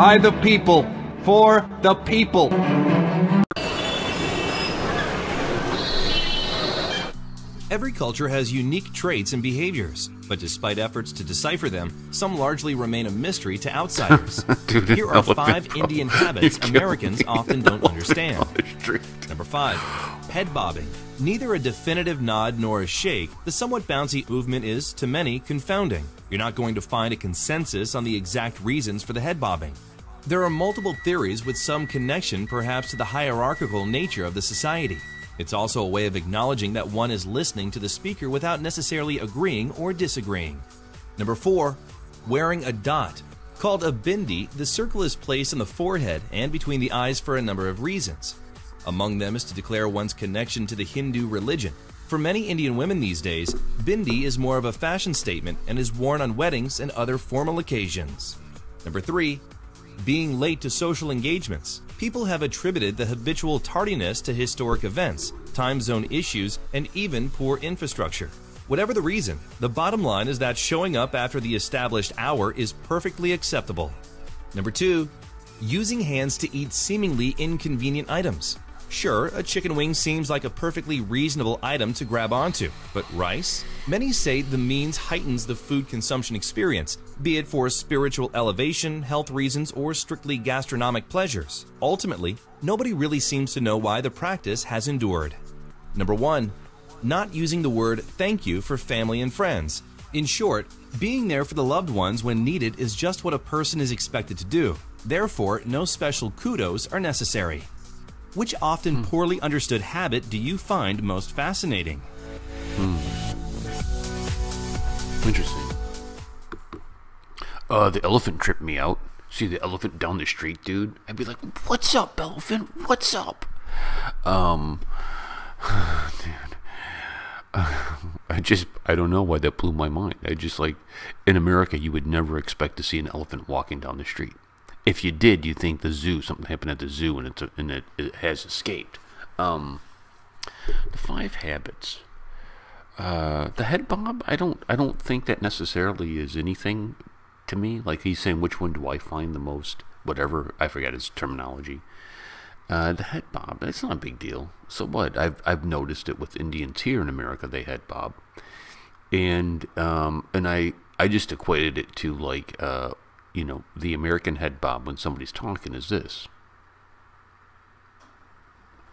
by the people, for the people. Every culture has unique traits and behaviors, but despite efforts to decipher them, some largely remain a mystery to outsiders. Dude, Here are 5 Indian habits Americans often don't understand. Number 5. Head bobbing. Neither a definitive nod nor a shake, the somewhat bouncy movement is, to many, confounding. You're not going to find a consensus on the exact reasons for the head bobbing. There are multiple theories with some connection perhaps to the hierarchical nature of the society. It's also a way of acknowledging that one is listening to the speaker without necessarily agreeing or disagreeing. Number 4. Wearing a dot. Called a bindi, the circle is placed on the forehead and between the eyes for a number of reasons. Among them is to declare one's connection to the Hindu religion. For many Indian women these days, bindi is more of a fashion statement and is worn on weddings and other formal occasions. Number 3. Being late to social engagements. People have attributed the habitual tardiness to historic events, time zone issues, and even poor infrastructure. Whatever the reason, the bottom line is that showing up after the established hour is perfectly acceptable. Number 2. Using hands to eat seemingly inconvenient items. Sure, a chicken wing seems like a perfectly reasonable item to grab onto, but rice? Many say the means heightens the food consumption experience, be it for spiritual elevation, health reasons, or strictly gastronomic pleasures. Ultimately, nobody really seems to know why the practice has endured. Number 1. Not using the word thank you for family and friends. In short, being there for the loved ones when needed is just what a person is expected to do. Therefore, no special kudos are necessary. Which often poorly understood habit do you find most fascinating? Interesting. The elephant tripped me out. See the elephant down the street, dude? I'd be like, "What's up, elephant? What's up?" Dude. I don't know why that blew my mind. I just like, in America, you would never expect to see an elephant walking down the street. If you did, you think the zoo, something happened at the zoo, and it has escaped. The 5 habits. The head bob, I don't think that necessarily is anything to me. Like he's saying, which one do I find the most? Whatever, I forget his terminology. The head bob, that's not a big deal. So what? I've noticed it with Indians here in America. They head bob, and I just equated it to like the American head bob when somebody's talking is this.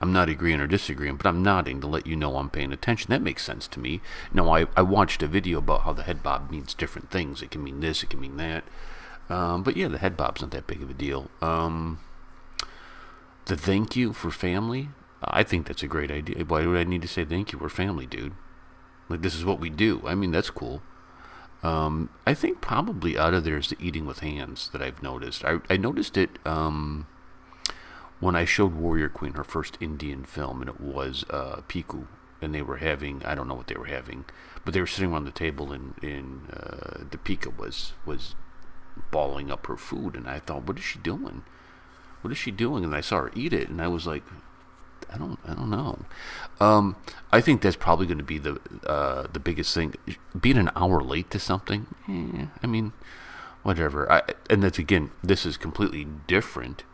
I'm not agreeing or disagreeing, but I'm nodding to let you know I'm paying attention. That makes sense to me. No, I watched a video about how the head bob means different things. It can mean this, it can mean that. But yeah, the head bob's not that big of a deal. The thank you for family, I think that's a great idea. Why do I need to say thank you? We're family, dude. Like, this is what we do. I mean, that's cool. I think probably out of there is the eating with hands that I've noticed. I noticed it when I showed Warrior Queen her first Indian film, and it was Piku, and they were having, I don't know what they were having, but they were sitting around the table, and the Pika was balling up her food, and I thought, what is she doing? What is she doing? And I saw her eat it, and I was like, I don't know. I think that's probably going to be the biggest thing. Being an hour late to something, I mean, whatever. And that's, again, this is completely different.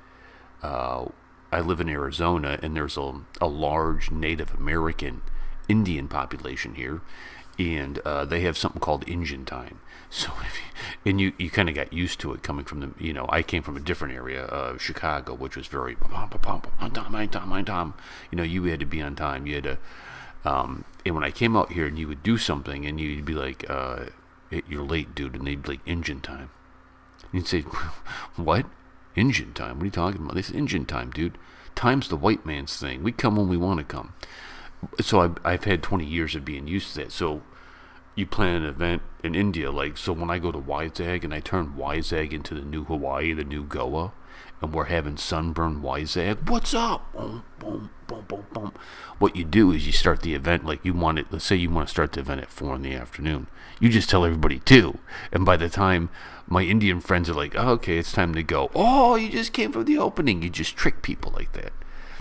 I live in Arizona, and there's a large Native American Indian population here, and they have something called Injun time. So, you kind of got used to it coming from the, I came from a different area of Chicago, which was very on time. You had to be on time. You had to, and when I came out here, and you would do something, and you'd be like, "You're late, dude," and they'd be like, "Injun time." And you'd say, "What? Injun time? What are you talking about?" They said, "Injun time, dude. Time's the white man's thing. We come when we want to come." So I've had 20 years of being used to that. So you plan an event in India, so when I go to Vizag and I turn Vizag into the new Hawaii, the new Goa, and we're having sunburn Vizag, what's up? Boom, boom, boom, boom, boom. What you do is you start the event let's say you want to start the event at 4 in the afternoon. You just tell everybody 2, and by the time my Indian friends are like, "Oh, okay, it's time to go." "Oh, you just came from the opening." You just trick people like that.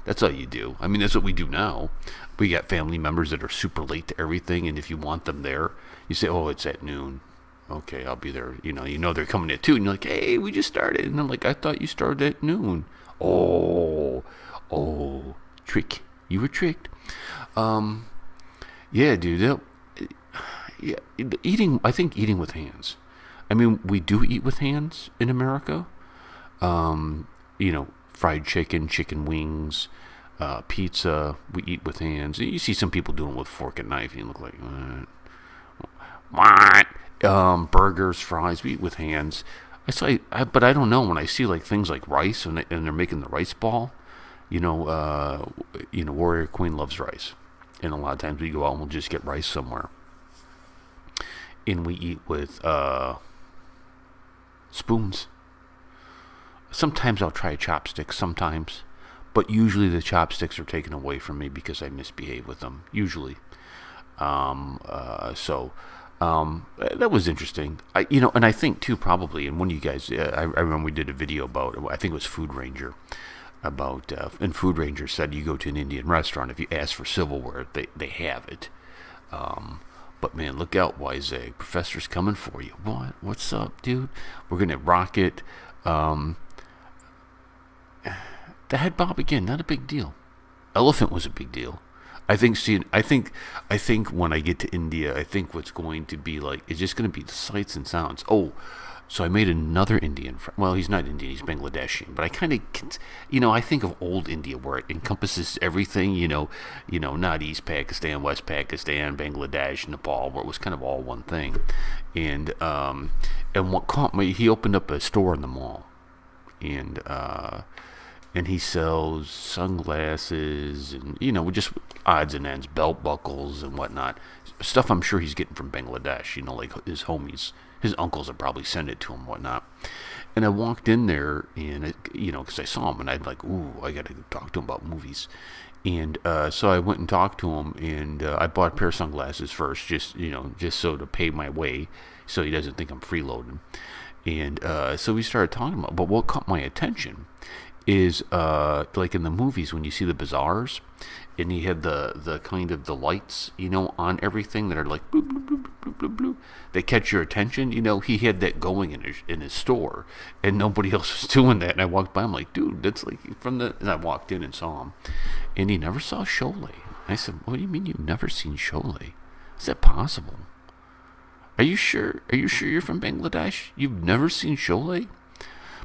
That's all you do. I mean, that's what we do now. We got family members that are super late to everything, and if you want them there, you say, "Oh, it's at noon." okay, I'll be there. You know they're coming at 2, and you're like, hey, we just started. And I'm like, I thought you started at noon. Oh, trick. You were tricked. Yeah, dude. Yeah, I think eating with hands. I mean, we do eat with hands in America. Fried chicken, chicken wings, pizza, we eat with hands. You see some people doing it with fork and knife, and you look like, what? Burgers, fries, we eat with hands. But I don't know, when I see like things like rice, and they're making the rice ball, Warrior Queen loves rice. And a lot of times we go out and we'll just get rice somewhere. And we eat with spoons. Sometimes I'll try chopsticks, sometimes. But usually the chopsticks are taken away from me because I misbehave with them, usually. That was interesting. And I think, too, probably, and one of you guys, I remember we did a video about, I think it was Food Ranger, and Food Ranger said you go to an Indian restaurant, if you ask for silverware, they have it. But man, look out, Wyzeg. Professor's coming for you. What? What's up, dude? We're going to rock it. The head bob again, not a big deal. Elephant was a big deal. I think when I get to India, I think what's going to be like, it's just going to be the sights and sounds. Oh, so I made another Indian friend. Well, he's not Indian, he's Bangladeshi. But I kind of, I think of old India where it encompasses everything, not East Pakistan, West Pakistan, Bangladesh, Nepal, where it was kind of all one thing. And what caught me, he opened up a store in the mall. And he sells sunglasses and, just odds and ends, belt buckles and whatnot. Stuff I'm sure he's getting from Bangladesh, like his homies. His uncles would probably send it to him and whatnot. And I walked in there and, because I saw him and I'd like, ooh, I got to talk to him about movies. And so I went and talked to him, and I bought a pair of sunglasses first, just so to pay my way so he doesn't think I'm freeloading. And so we started talking about, but what caught my attention is like in the movies when you see the bazaars and he had the kind of the lights on everything that are like bloop, bloop, bloop, bloop, bloop, bloop. They catch your attention. He had that going in his store, and nobody else was doing that. And I walked by, I'm like, dude, that's like and I walked in and saw him, and he never saw Sholay. I said, what do you mean you've never seen Sholay? Is that possible? Are you sure you're from Bangladesh? You've never seen Sholay?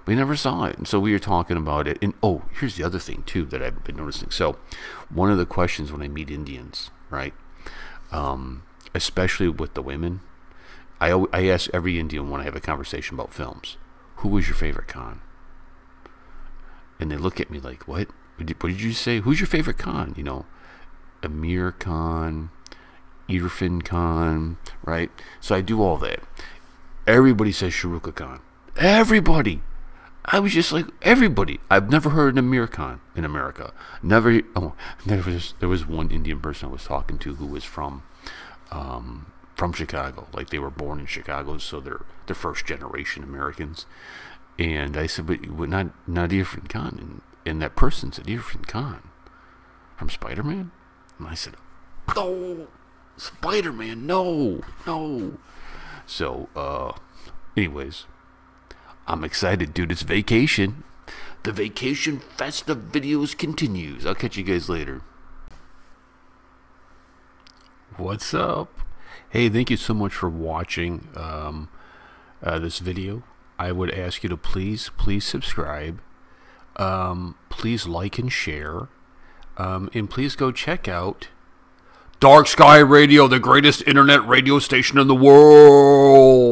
We never saw it. And so we were talking about it. And here's the other thing too that I've been noticing. So one of the questions when I meet Indians, right, especially with the women, I ask every Indian when I have a conversation about films, who was your favorite Khan? And they look at me like, what did you say? Who's your favorite Khan? Amir Khan, Irfan Khan, right? So I do all that. Everybody says Shah Rukh Khan. Everybody. I was just like, everybody. I've never heard an Amir Khan in America. Never. There was one Indian person I was talking to who was from Chicago. Like they were born in Chicago, so they're first generation Americans. And I said, but not Irfan Khan. And that person said, Irfan Khan from Spider-Man. And I said, no, Spider-Man, no. So, anyways. I'm excited, dude. It's vacation. The Vacation Fest of videos continues. I'll catch you guys later. What's up? Hey, thank you so much for watching this video. I would ask you to please subscribe. Please like and share. And please go check out Dark Sky Radio, the greatest internet radio station in the world.